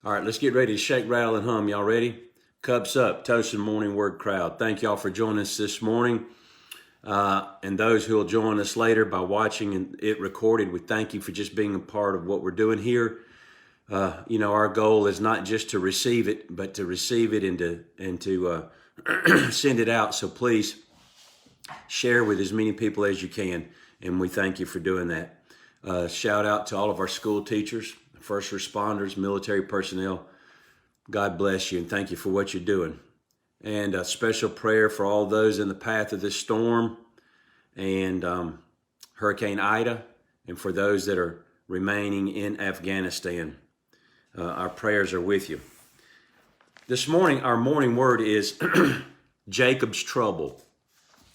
All right, let's get ready to shake, rattle, and hum. Y'all ready? Cups up, toast and morning word crowd. Thank y'all for joining us this morning. And those who will join us later by watching it recorded, we thank you for just being a part of what we're doing here. Our goal is not just to receive it, but to receive it and to send it out. So please share with as many people as you can. And we thank you for doing that. Shout out to all of our school teachers, first responders, military personnel. God bless you and thank you for what you're doing. And a special prayer for all those in the path of this storm and Hurricane Ida, and for those that are remaining in Afghanistan. Our prayers are with you. This morning, our morning word is Jacob's trouble.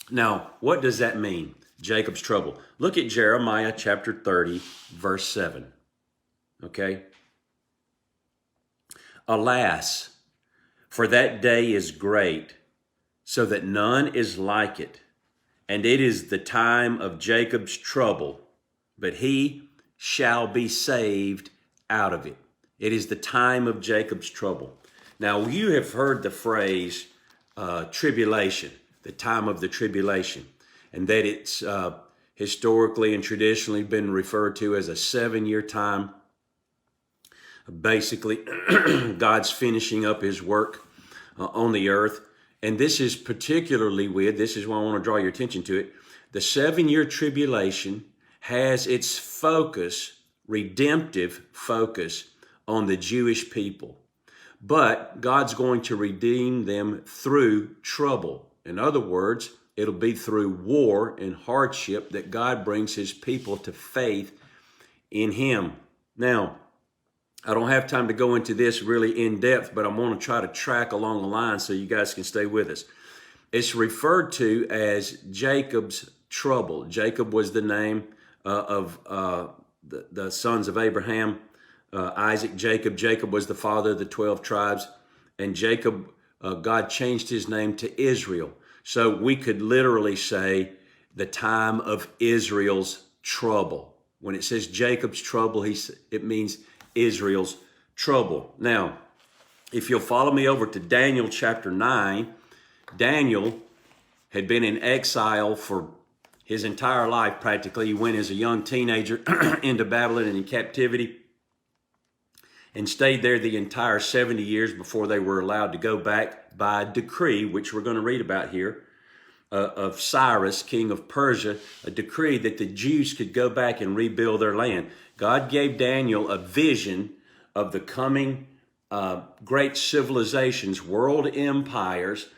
Now, what does that mean? Jacob's trouble. Look at Jeremiah chapter 30, verse 7. Okay? Alas, for that day is great, so that none is like it. And it is the time of Jacob's trouble, but he shall be saved out of it. It is the time of Jacob's trouble. Now, you have heard the phrase tribulation, the time of the tribulation, and that it's historically and traditionally been referred to as a 7-year time. Basically, God's finishing up his work on the earth. And this is particularly weird. This is why I want to draw your attention to it. The 7-year tribulation has its focus, redemptive focus, on the Jewish people. But God's going to redeem them through trouble. In other words, it'll be through war and hardship that God brings his people to faith in him. Now, I don't have time to go into this really in depth, but I'm going to try to track along the line so you guys can stay with us. It's referred to as Jacob's trouble. Jacob was the name of the sons of Abraham, Isaac, Jacob. Jacob was the father of the 12 tribes. And Jacob, God changed his name to Israel. So we could literally say the time of Israel's trouble. When it says Jacob's trouble, it means Israel's trouble. Now, if you'll follow me over to Daniel chapter 9, Daniel had been in exile for his entire life practically. He went as a young teenager into Babylon and in captivity and stayed there the entire 70 years before they were allowed to go back by decree, which we're going to read about here, of Cyrus, king of Persia, a decree that the Jews could go back and rebuild their land. God gave Daniel a vision of the coming great civilizations, world empires,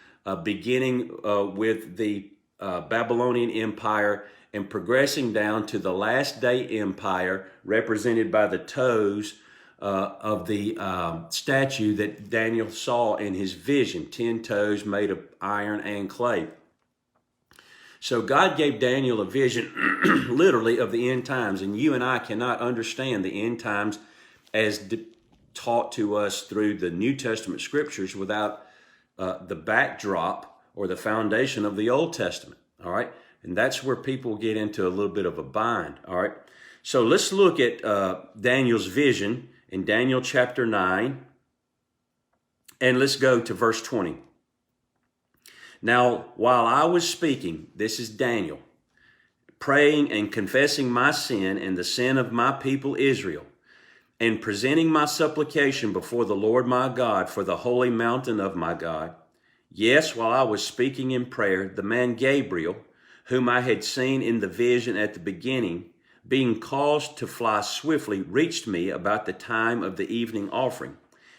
beginning with the Babylonian Empire and progressing down to the last day empire represented by the toes of the statue that Daniel saw in his vision, 10 toes made of iron and clay. So God gave Daniel a vision literally of the end times, and you and I cannot understand the end times as taught to us through the New Testament scriptures without the backdrop or the foundation of the Old Testament, all right? And that's where people get into a little bit of a bind, all right? So let's look at Daniel's vision in Daniel chapter 9, and let's go to verse 20. Now, while I was speaking, this is Daniel, praying and confessing my sin and the sin of my people Israel, and presenting my supplication before the Lord my God for the holy mountain of my God. Yes, while I was speaking in prayer, the man Gabriel, whom I had seen in the vision at the beginning, being caused to fly swiftly, reached me about the time of the evening offering.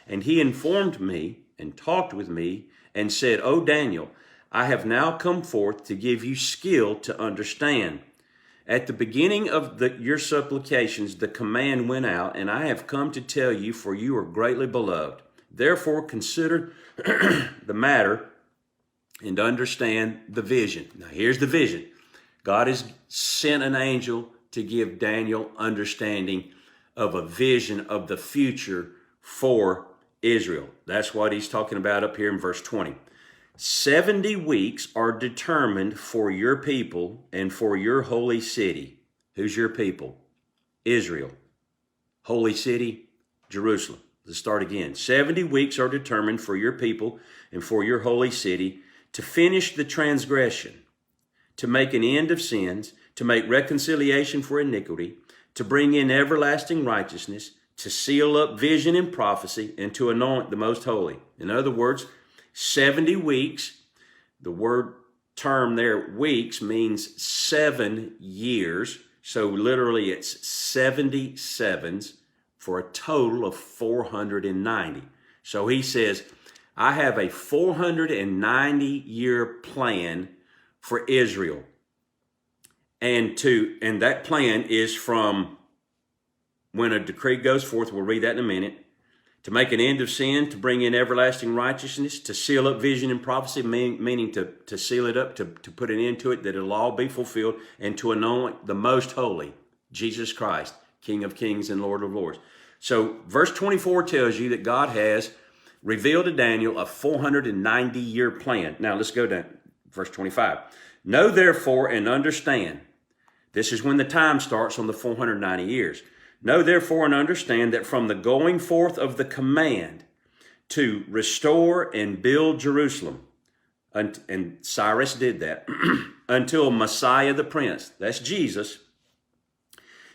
And he informed me and talked with me and said, O Daniel, I have now come forth to give you skill to understand. At the beginning of your supplications, the command went out, and I have come to tell you, for you are greatly beloved. Therefore, consider the matter and understand the vision. Now, here's the vision. God has sent an angel to give Daniel understanding of a vision of the future for Israel. That's what he's talking about up here in verse 20. 70 weeks are determined for your people and for your holy city. Who's your people? Israel. Holy city, Jerusalem. Let's start again. 70 weeks are determined for your people and for your holy city to finish the transgression, to make an end of sins, to make reconciliation for iniquity, to bring in everlasting righteousness, to seal up vision and prophecy, and to anoint the most holy. In other words, 70 weeks, the word term there, weeks, means 7 years. So literally it's 70 sevens for a total of 490. So he says, I have a 490-year plan for Israel. And that plan is from when a decree goes forth, we'll read that in a minute, to make an end of sin, to bring in everlasting righteousness, to seal up vision and prophecy, meaning to seal it up, to put an end to it, that it'll all be fulfilled, and to anoint the most holy, Jesus Christ, King of kings and Lord of lords. So verse 24 tells you that God has revealed to Daniel a 490-year plan. Now let's go down verse 25. Know therefore and understand. This is when the time starts on the 490 years. Know therefore and understand that from the going forth of the command to restore and build Jerusalem, and Cyrus did that, until Messiah the Prince, that's Jesus,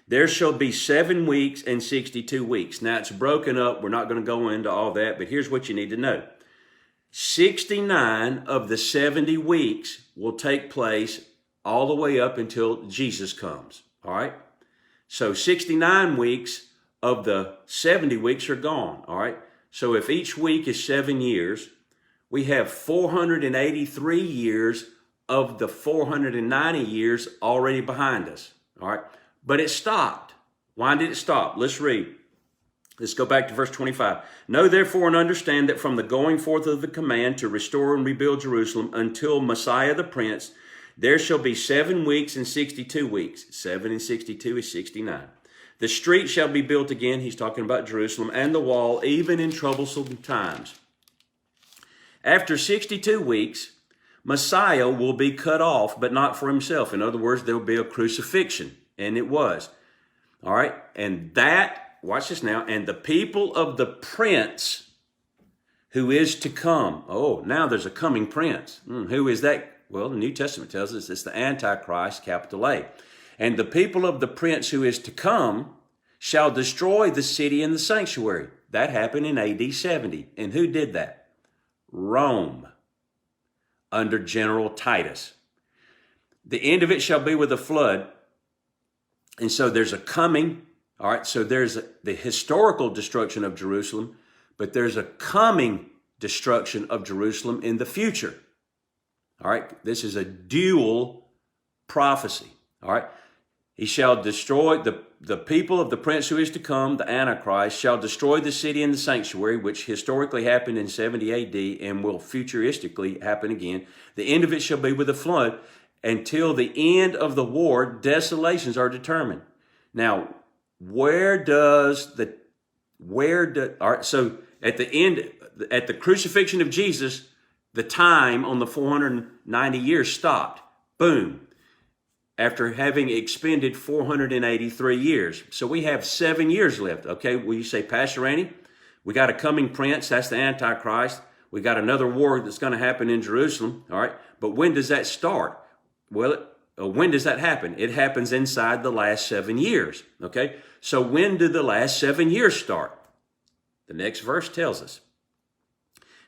there shall be 7 weeks and 62 weeks. Now it's broken up. We're not going to go into all that, but here's what you need to know. 69 of the 70 weeks will take place all the way up until Jesus comes. All right? So 69 weeks of the 70 weeks are gone. All right? So if each week is 7 years, we have 483 years of the 490 years already behind us. All right? But it stopped. Why did it stop? Let's read. Let's go back to verse 25. Know therefore and understand that from the going forth of the command to restore and rebuild Jerusalem until Messiah the Prince, there shall be 7 weeks and 62 weeks. 7 and 62 is 69. The street shall be built again. He's talking about Jerusalem, and the wall, even in troublesome times. After 62 weeks, Messiah will be cut off, but not for himself. In other words, there will be a crucifixion. And it was. All right. And that, watch this now, and the people of the prince who is to come. Oh, now there's a coming prince. Who is that? Well, the New Testament tells us it's the Antichrist, capital A. And the people of the prince who is to come shall destroy the city and the sanctuary. That happened in AD 70. And who did that? Rome, under General Titus. The end of it shall be with a flood. And so there's a coming, all right, so there's the historical destruction of Jerusalem, but there's a coming destruction of Jerusalem in the future. All right, this is a dual prophecy. All right, he shall destroy the people of the prince who is to come, the Antichrist, shall destroy the city and the sanctuary, which historically happened in 70 AD and will futuristically happen again. The end of it shall be with a flood. Until the end of the war, desolations are determined. Now, all right, so at the end, at the crucifixion of Jesus, the time on the 490 years stopped. Boom. After having expended 483 years. So we have 7 years left. Okay, well, you say, Pastor Randy, we got a coming prince, that's the Antichrist. We got another war that's going to happen in Jerusalem. All right, but when does that start? Well, when does that happen? It happens inside the last 7 years, okay? So when do the last 7 years start? The next verse tells us.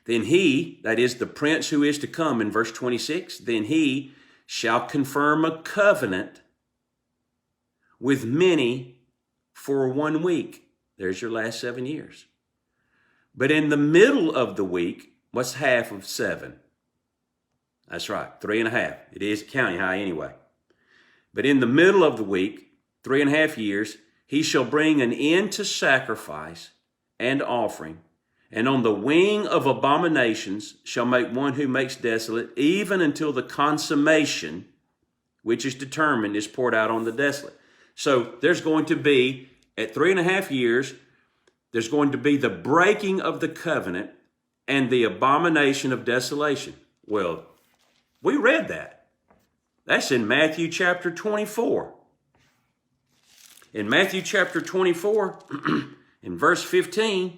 Then he, that is the prince who is to come in verse 26, then he shall confirm a covenant with many for 1 week. There's your last 7 years. But in the middle of the week, what's half of 7? That's right, 3.5. It is county high anyway. But in the middle of the week, 3.5 years, he shall bring an end to sacrifice and offering, and on the wing of abominations shall make one who makes desolate, even until the consummation, which is determined, is poured out on the desolate. So there's going to be, at 3.5 years, there's going to be the breaking of the covenant and the abomination of desolation. Well, we read that. That's in Matthew chapter 24. In Matthew chapter 24, in verse 15,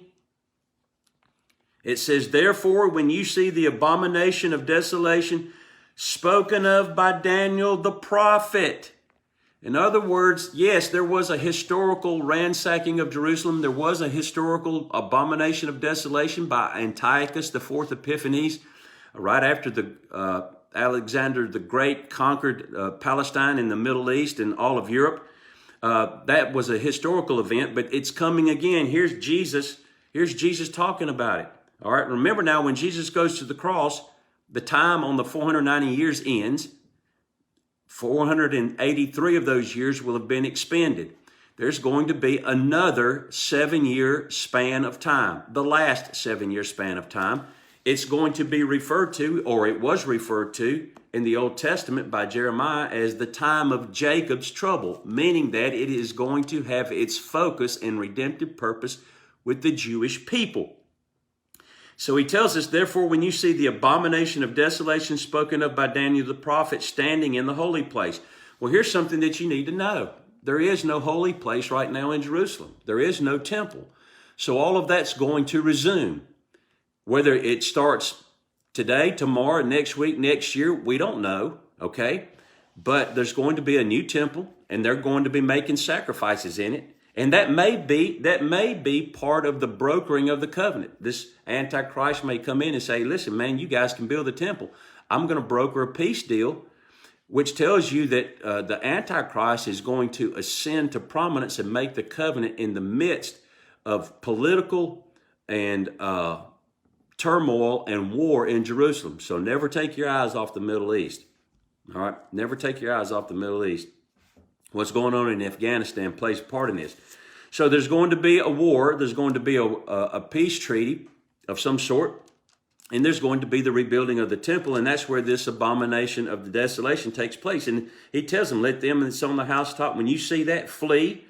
It says, therefore, when you see the abomination of desolation spoken of by Daniel the prophet. In other words, yes, there was a historical ransacking of Jerusalem. There was a historical abomination of desolation by Antiochus IV Epiphanes, right after the Alexander the Great conquered Palestine and the Middle East and all of Europe. That was a historical event, but it's coming again. Here's Jesus talking about it. All right, remember now, when Jesus goes to the cross, the time on the 490 years ends. 483 of those years will have been expended. There's going to be another 7-year span of time, the last 7-year span of time. It's going to be referred to, or it was referred to in the Old Testament by Jeremiah as the time of Jacob's trouble, meaning that it is going to have its focus and redemptive purpose with the Jewish people. So he tells us, therefore, when you see the abomination of desolation spoken of by Daniel the prophet standing in the holy place. Well, here's something that you need to know. There is no holy place right now in Jerusalem. There is no temple. So all of that's going to resume. Whether it starts today, tomorrow, next week, next year, we don't know, okay? But there's going to be a new temple, and they're going to be making sacrifices in it. And that may be part of the brokering of the covenant. This Antichrist may come in and say, listen, man, you guys can build the temple. I'm going to broker a peace deal, which tells you that the Antichrist is going to ascend to prominence and make the covenant in the midst of political and turmoil and war in Jerusalem. So never take your eyes off the Middle East. All right? Never take your eyes off the Middle East. What's going on in Afghanistan plays a part in this. So there's going to be a war. There's going to be a peace treaty of some sort. And there's going to be the rebuilding of the temple. And that's where this abomination of the desolation takes place. And he tells them, let them that's on the housetop, when you see that, flee.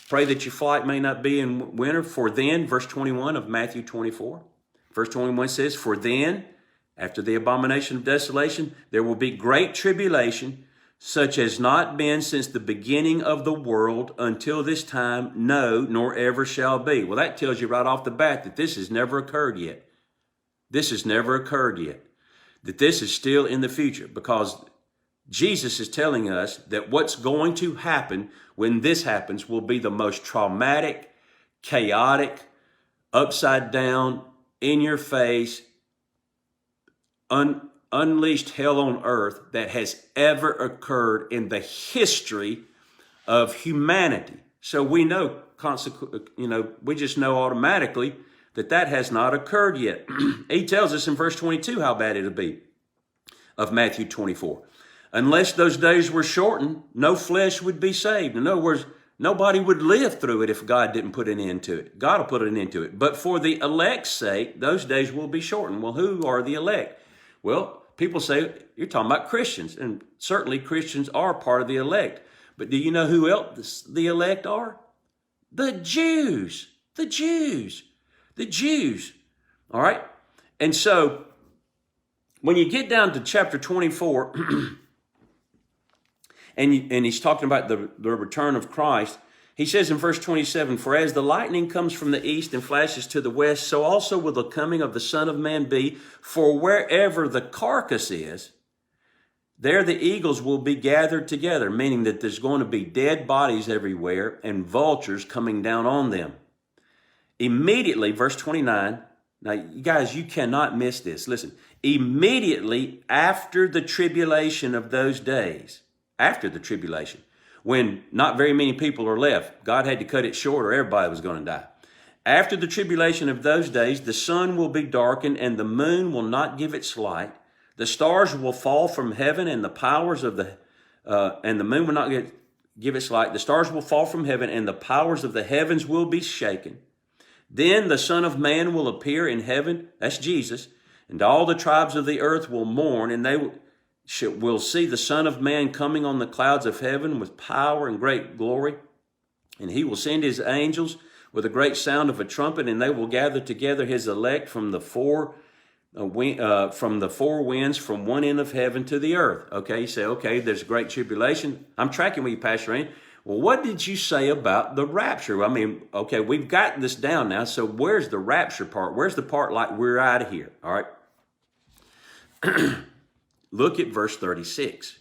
Pray that your flight may not be in winter. For then, verse 21 of Matthew 24. Verse 21 says, for then, after the abomination of desolation, there will be great tribulation, such as not been since the beginning of the world until this time, no, nor ever shall be. Well, that tells you right off the bat that this has never occurred yet. This has never occurred yet. That this is still in the future, because Jesus is telling us that what's going to happen when this happens will be the most traumatic, chaotic, upside down, in your face, unleashed hell on earth that has ever occurred in the history of humanity. So we know, we just know automatically that has not occurred yet. He tells us in verse 22 how bad it'll be of Matthew 24. Unless those days were shortened, no flesh would be saved. In other words, nobody would live through it if God didn't put an end to it. God will put an end to it. But for the elect's sake, those days will be shortened. Well, who are the elect? Well, people say, you're talking about Christians, and certainly Christians are part of the elect. But do you know who else the elect are? The Jews. The Jews. The Jews. All right? And so, when you get down to chapter 24, and he's talking about the return of Christ, he says in verse 27, for as the lightning comes from the east and flashes to the west, so also will the coming of the Son of Man be. For wherever the carcass is, there the eagles will be gathered together, meaning that there's going to be dead bodies everywhere and vultures coming down on them. Immediately, verse 29, now you guys, you cannot miss this. Listen, immediately after the tribulation of those days, after the tribulation, when not very many people are left, God had to cut it short or everybody was going to die. After the tribulation of those days, the sun will be darkened and the moon will not give its light. The stars will fall from heaven and the powers of and the moon will not give its light. The stars will fall from heaven and the powers of the heavens will be shaken. Then the Son of Man will appear in heaven, that's Jesus, and all the tribes of the earth will mourn, and they will see the Son of Man coming on the clouds of heaven with power and great glory. And he will send his angels with a great sound of a trumpet, and they will gather together his elect from the four winds, from one end of heaven to the earth. Okay, you say, okay, there's a great tribulation. I'm tracking with you, Pastor Rain. Well, what did you say about the rapture? I mean, okay, we've gotten this down now. So where's the rapture part? Where's the part like we're out of here? All right. Look at verse 36.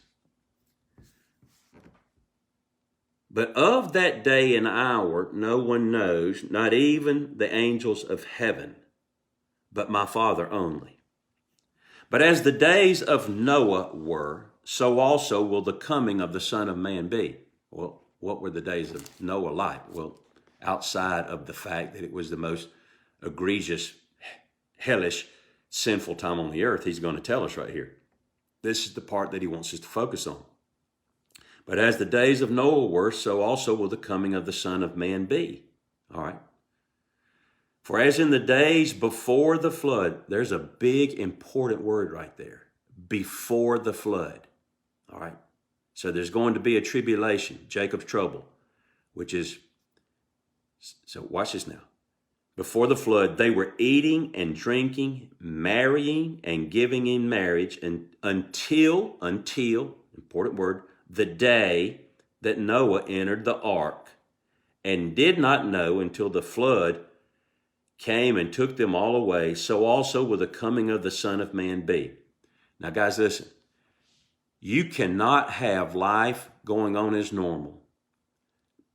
But of that day and hour no one knows, not even the angels of heaven, but my Father only. But as the days of Noah were, so also will the coming of the Son of Man be. Well, what were the days of Noah like? Well, outside of the fact that it was the most egregious, hellish, sinful time on the earth, he's going to tell us right here. This is the part that he wants us to focus on. But as the days of Noah were, so also will the coming of the Son of Man be. All right. For as in the days before the flood, there's a big important word right there. Before the flood. All right. So there's going to be a tribulation, Jacob's trouble, which is, so watch this now. Before the flood, they were eating and drinking, marrying and giving in marriage, and until, important word, the day that Noah entered the ark, and did not know until the flood came and took them all away. So also will the coming of the Son of Man be. Now, guys, listen. You cannot have life going on as normal.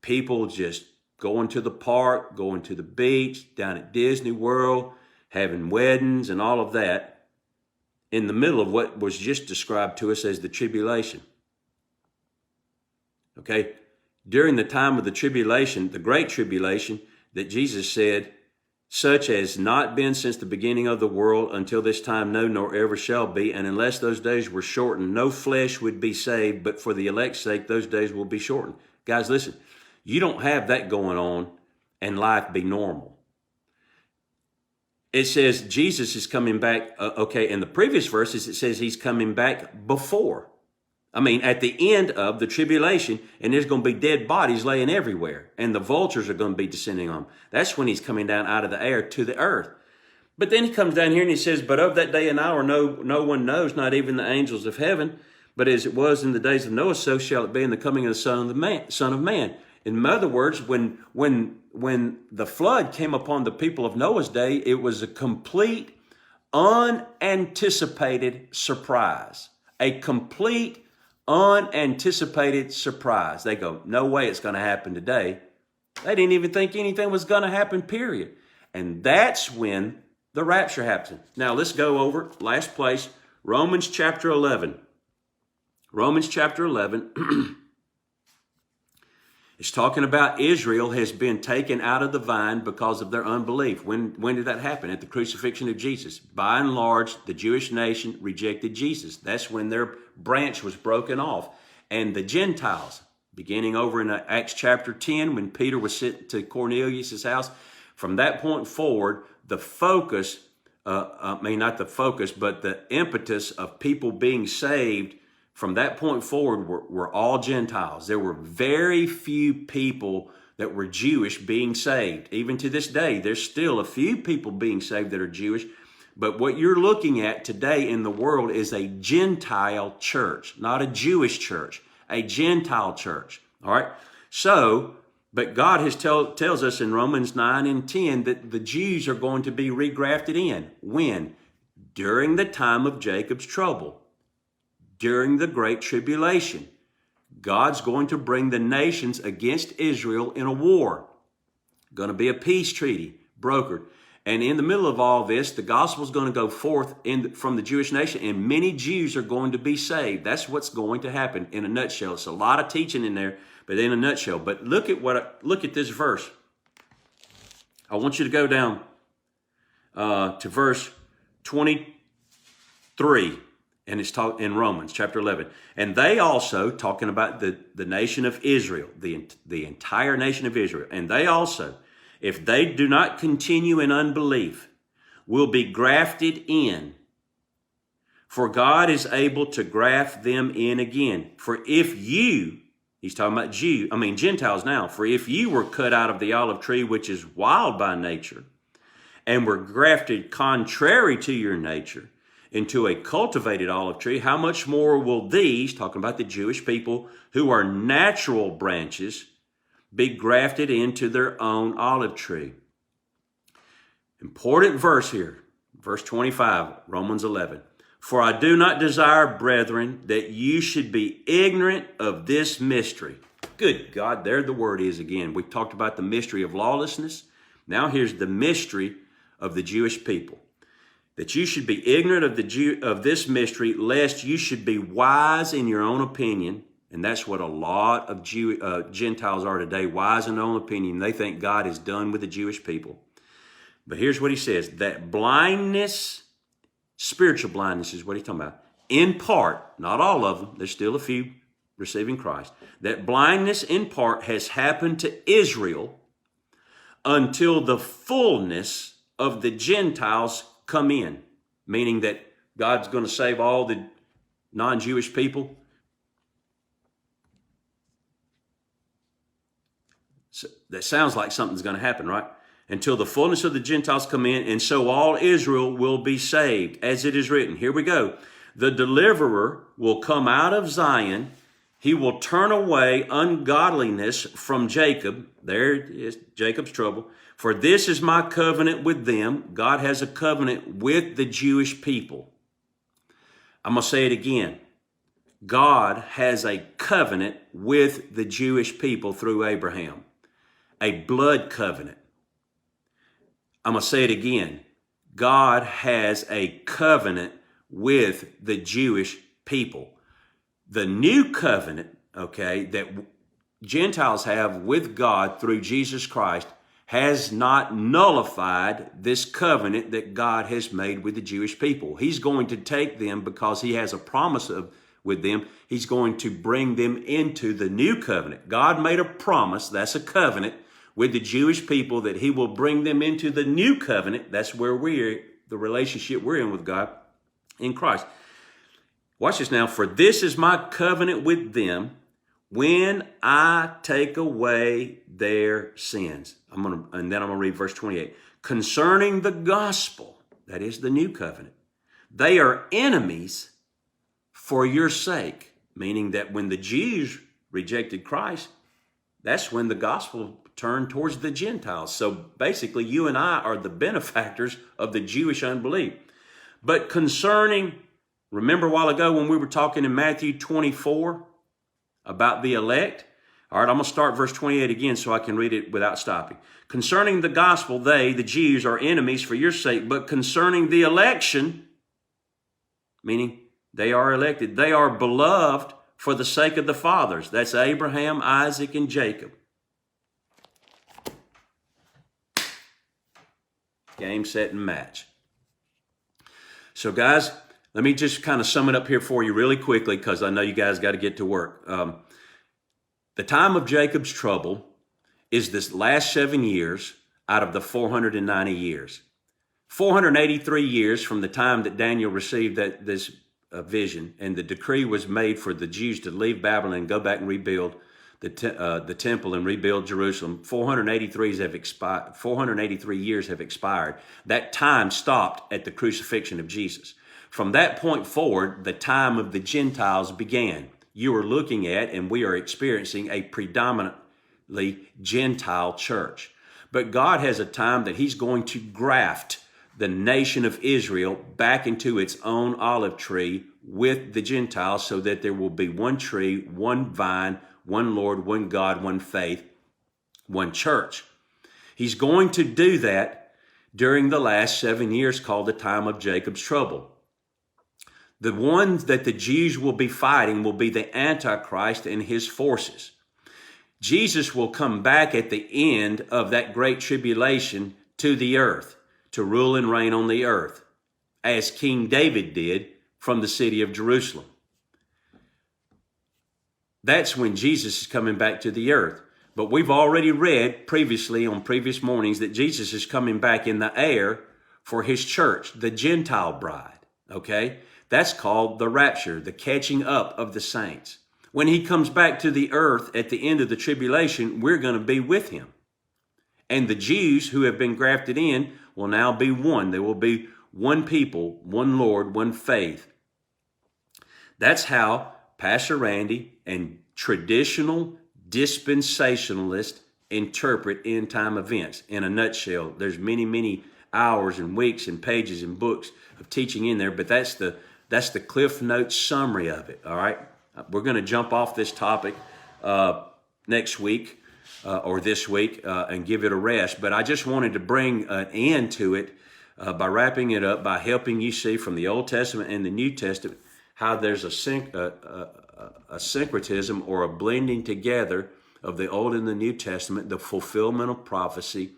People just going to the park, going to the beach, down at Disney World, having weddings and all of that in the middle of what was just described to us as the tribulation. Okay? During the time of the tribulation, the great tribulation that Jesus said, such has not been since the beginning of the world until this time, no, nor ever shall be. And unless those days were shortened, no flesh would be saved, but for the elect's sake, those days will be shortened. Guys, listen, you don't have that going on and life be normal. It says Jesus is coming back. In the previous verses, it says he's coming back before. At the end of the tribulation, and there's going to be dead bodies laying everywhere, and the vultures are going to be descending on them. That's when he's coming down out of the air to the earth. But then he comes down here and he says, but of that day and hour no one knows, not even the angels of heaven, but as it was in the days of Noah, so shall it be in the coming of the Son of Man. In other words, when the flood came upon the people of Noah's day, it was a complete, unanticipated surprise. A complete, unanticipated surprise. They go, no way it's going to happen today. They didn't even think anything was going to happen, period. And that's when the rapture happens. Now let's go over, last place, Romans chapter 11. Romans chapter 11 is talking about Israel has been taken out of the vine because of their unbelief. When did that happen? At the crucifixion of Jesus. By and large, the Jewish nation rejected Jesus. That's when their branch was broken off. And the Gentiles, beginning over in Acts chapter 10, when Peter was sent to Cornelius' house, from that point forward, the focus, not the focus, but the impetus of people being saved from that point forward were all Gentiles. There were very few people that were Jewish being saved. Even to this day, there's still a few people being saved that are Jewish. But what you're looking at today in the world is a Gentile church, not a Jewish church, a Gentile church. All right. So, but God tells us in Romans 9 and 10 that the Jews are going to be regrafted in. When? During the time of Jacob's trouble. During the Great Tribulation. God's going to bring the nations against Israel in a war. Going to be a peace treaty brokered. And in the middle of all this, the gospel is going to go forth from the Jewish nation, and many Jews are going to be saved. That's what's going to happen in a nutshell. It's a lot of teaching in there, but in a nutshell. But look at this verse. I want you to go down to verse 23. And it's taught in Romans chapter 11. And they also, talking about the nation of Israel, the entire nation of Israel, and they also, if they do not continue in unbelief, will be grafted in. For God is able to graft them in again. For if you, he's talking about Gentiles now, for if you were cut out of the olive tree, which is wild by nature, and were grafted contrary to your nature, into a cultivated olive tree, how much more will these, talking about the Jewish people who are natural branches, be grafted into their own olive tree? Important verse here, verse 25, Romans 11. For I do not desire, brethren, that you should be ignorant of this mystery. Good God, there the word is again. We've talked about the mystery of lawlessness. Now here's the mystery of the Jewish people. That you should be ignorant of this mystery, lest you should be wise in your own opinion. And that's what a lot of Gentiles are today, wise in their own opinion. They think God is done with the Jewish people. But here's what he says, that blindness, spiritual blindness is what he's talking about. In part, not all of them, there's still a few receiving Christ. That blindness in part has happened to Israel until the fullness of the Gentiles come in. Meaning that God's going to save all the non-Jewish people. So that sounds like something's going to happen, right? Until the fullness of the Gentiles come in, and so all Israel will be saved, as it is written. Here we go. The deliverer will come out of Zion. He will turn away ungodliness from Jacob. There is Jacob's trouble. For this is my covenant with them. God has a covenant with the Jewish people. I'm going to say it again. God has a covenant with the Jewish people through Abraham. A blood covenant. I'm going to say it again. God has a covenant with the Jewish people. The new covenant, okay, that Gentiles have with God through Jesus Christ has not nullified this covenant that God has made with the Jewish people. He's going to take them because he has a promise with them. He's going to bring them into the new covenant. God made a promise, that's a covenant, with the Jewish people that he will bring them into the new covenant. That's where the relationship we're in with God in Christ. Watch this now. For this is my covenant with them when I take away their sins. And then I'm going to read verse 28. Concerning the gospel, that is the new covenant, they are enemies for your sake. Meaning that when the Jews rejected Christ, that's when the gospel turned towards the Gentiles. So basically, you and I are the benefactors of the Jewish unbelief. But concerning, remember a while ago when we were talking in Matthew 24 about the elect? All right, I'm going to start verse 28 again so I can read it without stopping. Concerning the gospel, they, the Jews, are enemies for your sake. But concerning the election, meaning they are elected, they are beloved for the sake of the fathers. That's Abraham, Isaac, and Jacob. Game, set, and match. So guys, let me just kind of sum it up here for you really quickly because I know you guys got to get to work. The time of Jacob's trouble is this last 7 years out of the 490 years. 483 years from the time that Daniel received this vision and the decree was made for the Jews to leave Babylon and go back and rebuild the temple and rebuild Jerusalem. 483 years have expired. That time stopped at the crucifixion of Jesus. From that point forward, the time of the Gentiles began. You are looking at, and we are experiencing, a predominantly Gentile church. But God has a time that he's going to graft the nation of Israel back into its own olive tree with the Gentiles so that there will be one tree, one vine, one Lord, one God, one faith, one church. He's going to do that during the last 7 years called the time of Jacob's trouble. The ones that the Jews will be fighting will be the Antichrist and his forces. Jesus will come back at the end of that great tribulation to the earth to rule and reign on the earth, as King David did from the city of Jerusalem. That's when Jesus is coming back to the earth. But we've already read previously on previous mornings that Jesus is coming back in the air for his church, the Gentile bride, okay? That's called the rapture, the catching up of the saints. When he comes back to the earth at the end of the tribulation, we're going to be with him. And the Jews who have been grafted in will now be one. There will be one people, one Lord, one faith. That's how Pastor Randy and traditional dispensationalists interpret end time events. In a nutshell, there's many, many hours and weeks and pages and books of teaching in there, but that's the Cliff Notes summary of it. All right, we're going to jump off this topic next week or this week and give it a rest. But I just wanted to bring an end to it by wrapping it up, by helping you see from the Old Testament and the New Testament how there's a syncretism or a blending together of the Old and the New Testament, the fulfillment of prophecy,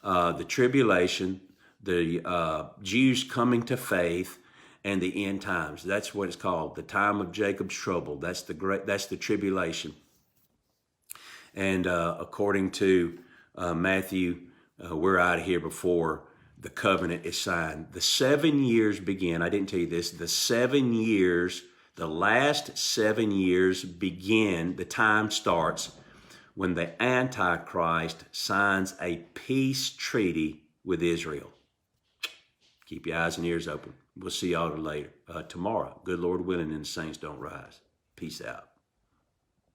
the tribulation, the Jews coming to faith, and the end times. That's what it's called, the time of Jacob's trouble. That's the tribulation. And according to Matthew, we're out of here before the covenant is signed. The 7 years begin. I didn't tell you this. The 7 years, the last 7 years begin. The time starts when the Antichrist signs a peace treaty with Israel. Keep your eyes and ears open. We'll see y'all later, tomorrow. Good Lord willing, and the saints don't rise. Peace out.